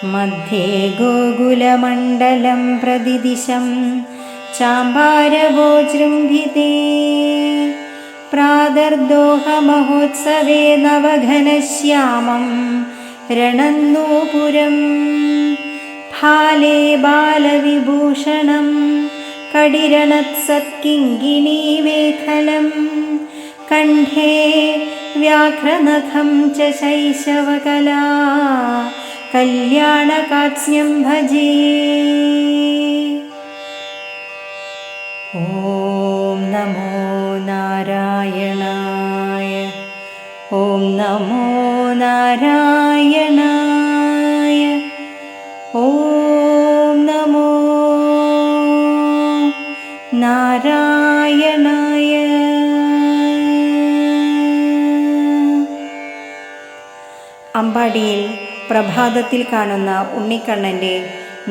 मध्ये गोकुलमण्डलं प्रतिदिशं चाम्बारवो जृम्भिते। प्रातर्दोहमहोत्सवे नवघनश्यामं रणन्नूपुरं फाले बालविभूषणं कडिरणत्सत्किङ्किणीमेखलं कण्ठे व्याघ्रनखं च शैशवकला कल्याणकात्स्यं भजे। ॐ नमो नारायणाय। ॐ नमो नारायणाय। ॐ नमो നാരായണായ. അമ്പാടിയിൽ പ്രഭാതത്തിൽ കാണുന്ന ഉണ്ണിക്കണ്ണൻ്റെ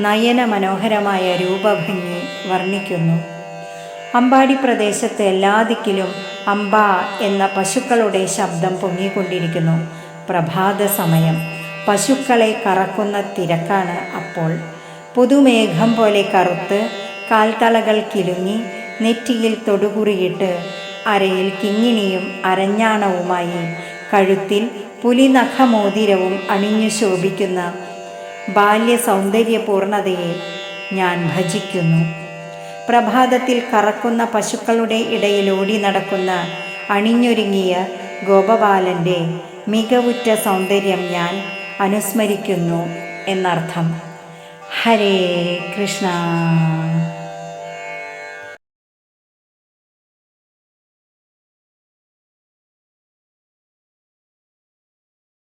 നയനമനോഹരമായ രൂപഭംഗി വർണ്ണിക്കുന്നു. അമ്പാടി പ്രദേശത്ത് എല്ലാ ദിക്കിലും അമ്പ എന്ന പശുക്കളുടെ ശബ്ദം പൊങ്ങിക്കൊണ്ടിരിക്കുന്നു. പ്രഭാത സമയം, പശുക്കളെ കറക്കുന്ന തിരക്കാണ് അപ്പോൾ. പുതുമേഘം പോലെ കറുത്ത് കാൽത്തളകൾ കിലുങ്ങി നെറ്റിയിൽ തൊടുകുറിയിട്ട് അരയിൽ കിങ്ങിണിയും അരഞ്ഞാണവുമായി കഴുത്തിൽ പുലിനഖമോതിരവും അണിഞ്ഞു ശോഭിക്കുന്ന ബാല്യ സൗന്ദര്യപൂർണതയെ ഞാൻ ഭജിക്കുന്നു. പ്രഭാതത്തിൽ കറക്കുന്ന പശുക്കളുടെ ഇടയിൽ ഓടി നടക്കുന്ന അണിഞ്ഞൊരുങ്ങിയ ഗോപബാലൻ്റെ മികവുറ്റ സൗന്ദര്യം ഞാൻ അനുസ്മരിക്കുന്നു എന്നർത്ഥം. ഹരേ കൃഷ്ണ.